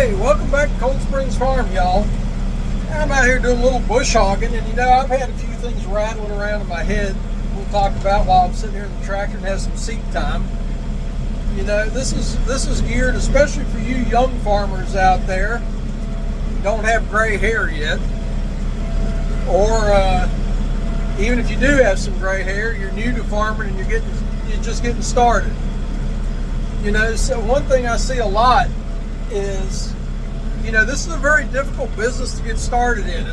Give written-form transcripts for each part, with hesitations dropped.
Hey, welcome back to Cold Springs Farm, y'all. I'm out here doing a little bush hogging, and I've had a few things rattling around in my head we'll talk about while I'm sitting here in the tractor and have some seat time. This is geared especially for you young farmers out there who don't have gray hair yet, or even if you do have some gray hair, you're new to farming and you're just getting started. So one thing I see a lot is, this is a very difficult business to get started in.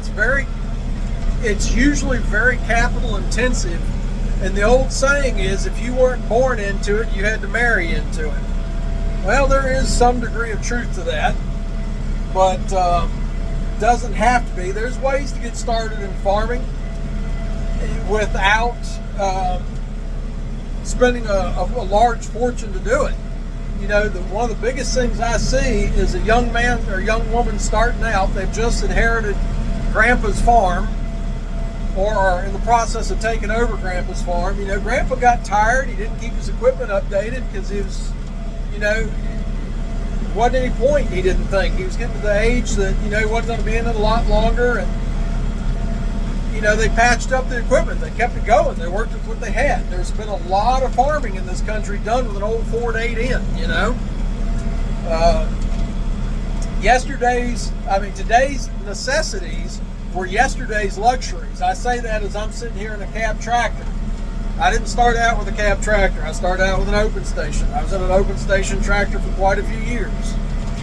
It's usually very capital intensive, and the old saying is, if you weren't born into it, you had to marry into it. Well, there is some degree of truth to that, but doesn't have to be. There's ways to get started in farming without spending a large fortune to do it. One of the biggest things I see is a young man or young woman starting out. They've just inherited Grandpa's farm, or are in the process of taking over Grandpa's farm. Grandpa got tired. He didn't keep his equipment updated because he was, wasn't any point, he didn't think. He was getting to the age that, he wasn't going to be in it a lot longer. And, they patched up the equipment. They kept it going. They worked with what they had. There's been a lot of farming in this country done with an old Ford 8N, Today's necessities were yesterday's luxuries. I say that as I'm sitting here in a cab tractor. I didn't start out with a cab tractor. I started out with an open station. I was in an open station tractor for quite a few years.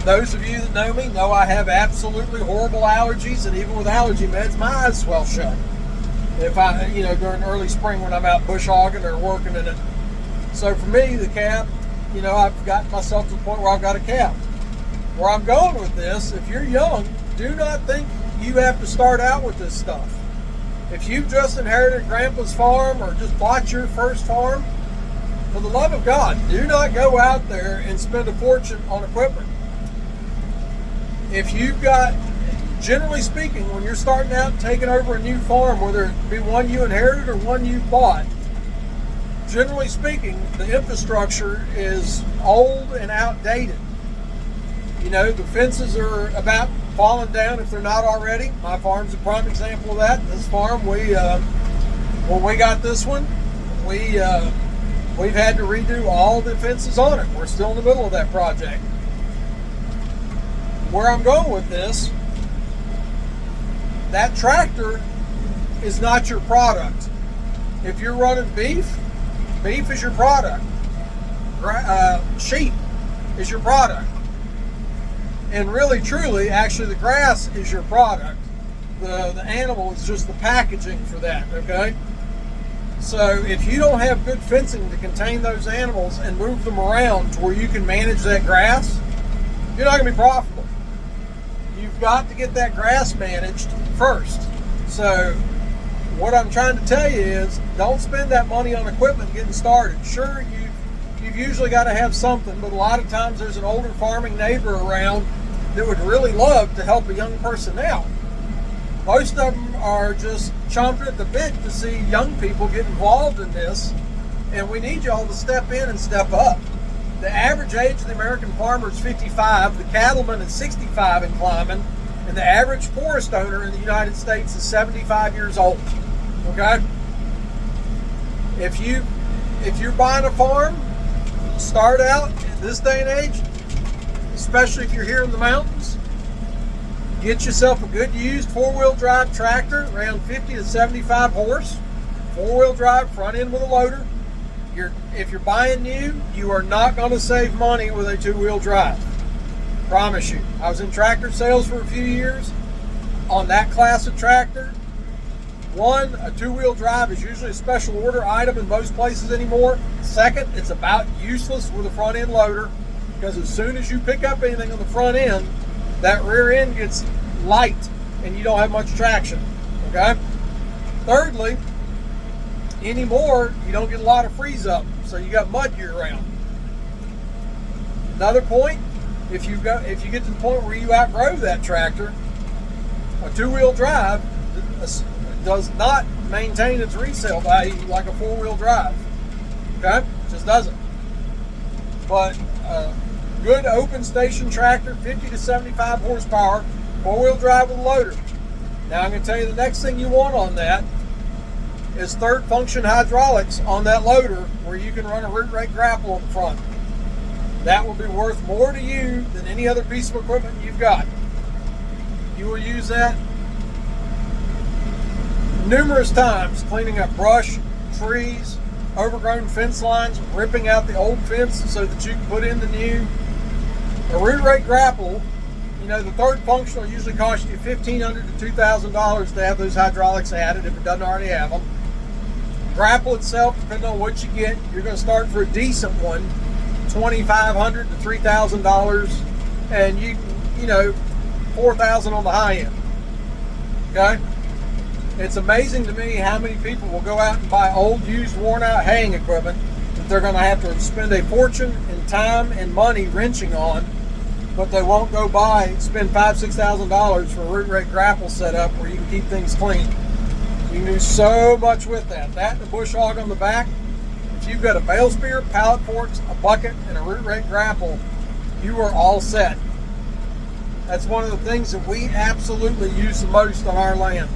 Those of you that know me know I have absolutely horrible allergies, and even with allergy meds, my eyes swell shut. If I, during early spring when I'm out bush hogging or working in it. So for me, the cab, I've gotten myself to the point where I've got a cab. Where I'm going with this, if you're young, do not think you have to start out with this stuff. If you've just inherited Grandpa's farm or just bought your first farm, for the love of God, do not go out there and spend a fortune on equipment. If you've got, generally speaking, when you're starting out and taking over a new farm, whether it be one you inherited or one you bought, generally speaking, the infrastructure is old and outdated. The fences are about falling down if they're not already. My farm's a prime example of that. This farm, when we got this one, we've had to redo all the fences on it. We're still in the middle of that project. Where I'm going with this, that tractor is not your product. If you're running beef is your product. Sheep is your product. And really, truly, actually, the grass is your product. The animal is just the packaging for that, okay? So if you don't have good fencing to contain those animals and move them around to where you can manage that grass, you're not going to be profitable. You've got to get that grass managed first. So what I'm trying to tell you is, don't spend that money on equipment getting started. Sure, you've usually got to have something, but a lot of times there's an older farming neighbor around that would really love to help a young person out. Most of them are just chomping at the bit to see young people get involved in this, and we need y'all to step in and step up. The average age of the American farmer is 55, the cattleman is 65 and climbing, and the average forest owner in the United States is 75 years old. Okay? If you're buying a farm, start out in this day and age, especially if you're here in the mountains, get yourself a good used four-wheel drive tractor, around 50 to 75 horse, four-wheel drive, front end with a loader. If you're buying new, you are not going to save money with a two-wheel drive. Promise you. I was in tractor sales for a few years. On that class of tractor, one, a two-wheel drive is usually a special order item in most places anymore. Second, it's about useless with a front end loader, because as soon as you pick up anything on the front end, that rear end gets light and you don't have much traction. Okay? Thirdly, anymore, you don't get a lot of freeze up, so you got mud year round. Another point, if you get to the point where you outgrow that tractor, a two-wheel drive does not maintain its resale value like a four-wheel drive. Okay? Just doesn't. But good open station tractor, 50 to 75 horsepower, four-wheel drive with a loader. Now I'm going to tell you the next thing you want on that is third function hydraulics on that loader where you can run a root rake grapple on the front. That will be worth more to you than any other piece of equipment you've got. You will use that numerous times cleaning up brush, trees, overgrown fence lines, ripping out the old fence so that you can put in the new. A root rake grapple, you know, the third function will usually cost you $1,500 to $2,000 to have those hydraulics added if it doesn't already have them. Grapple itself, depending on what you get, you're going to start for a decent one, $2,500 to $3,000, and you know, $4,000 on the high end. Okay? It's amazing to me how many people will go out and buy old, used, worn out haying equipment that they're going to have to spend a fortune in time and money wrenching on, but they won't go spend $5,000 to $6,000 for a root rake grapple setup where you can keep things clean. You can do so much with that. That and a bush hog on the back. If you've got a bale spear, pallet forks, a bucket, and a root rake grapple, you are all set. That's one of the things that we absolutely use the most on our land.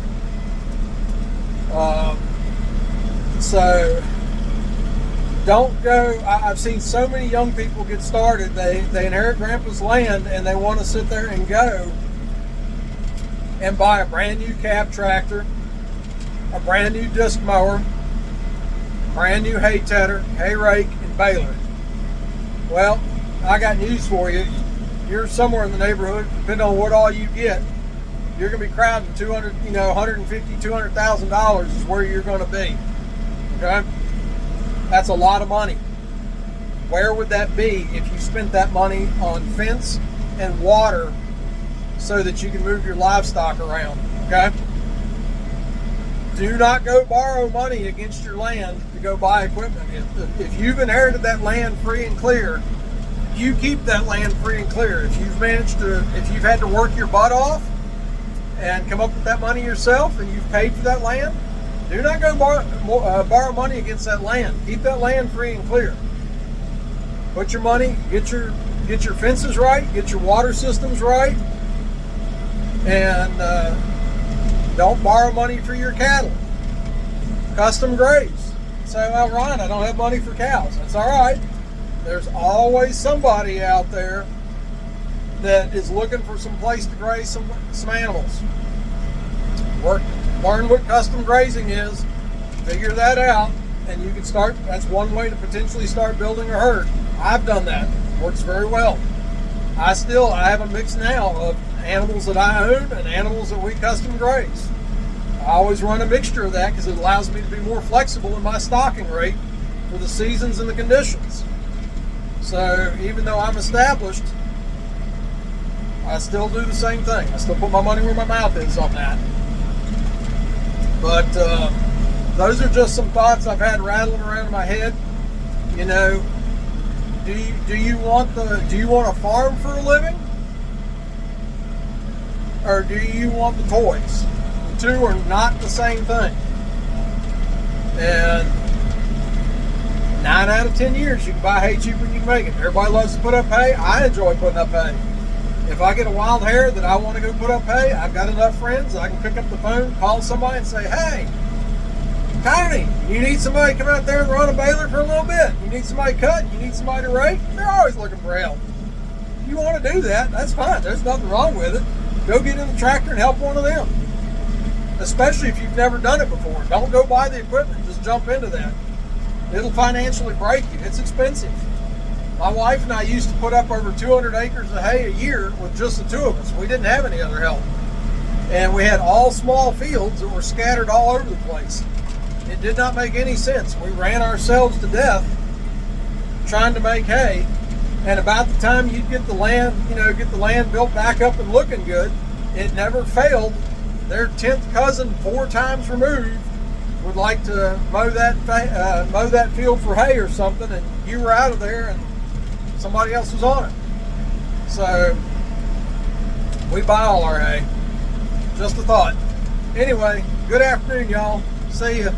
So don't go. I've seen so many young people get started. They inherit grandpa's land and they want to sit there and go and buy a brand new cab tractor, a brand new disc mower, brand new hay tedder, hay rake, and baler. Well, I got news for you. You're somewhere in the neighborhood, depending on what all you get, you're going to be crowding $150,000, $200,000 is where you're going to be. Okay? That's a lot of money. Where would that be if you spent that money on fence and water so that you can move your livestock around? Okay? Do not go borrow money against your land to go buy equipment. If you've inherited that land free and clear, you keep that land free and clear. If you've had to work your butt off and come up with that money yourself and you've paid for that land, do not go borrow money against that land. Keep that land free and clear. Put your money, get your fences right, get your water systems right, and don't borrow money for your cattle. Custom graze. Say, well, Ryan, I don't have money for cows. That's all right. There's always somebody out there that is looking for some place to graze some animals. Learn what custom grazing is, figure that out, and you can start. That's one way to potentially start building a herd. I've done that. Works very well. I have a mix now of animals that I own and animals that we custom graze. I always run a mixture of that because it allows me to be more flexible in my stocking rate for the seasons and the conditions. So even though I'm established, I still do the same thing. I still put my money where my mouth is on that. But those are just some thoughts I've had rattling around in my head. You know, do you want a farm for a living, or do you want the toys? The two are not the same thing. And 9 out of 10 years, you can buy hay cheaper than you can make it. Everybody loves to put up hay. I enjoy putting up hay. If I get a wild hair that I want to go put up hay, I've got enough friends that I can pick up the phone, call somebody and say, hey, Tony, you need somebody to come out there and run a baler for a little bit. You need somebody to cut, you need somebody to rake. They're always looking for help. If you want to do that, that's fine. There's nothing wrong with it. Go get in the tractor and help one of them. Especially if you've never done it before. Don't go buy the equipment. Just jump into that. It'll financially break you. It's expensive. My wife and I used to put up over 200 acres of hay a year with just the two of us. We didn't have any other help. And we had all small fields that were scattered all over the place. It did not make any sense. We ran ourselves to death trying to make hay. And about the time you'd get the land built back up and looking good, it never failed. Their 10th cousin, 4 times removed, would like to mow that field for hay or something, and you were out of there and somebody else was on it. So we buy all our hay. Just a thought. Anyway, good afternoon, y'all. See ya.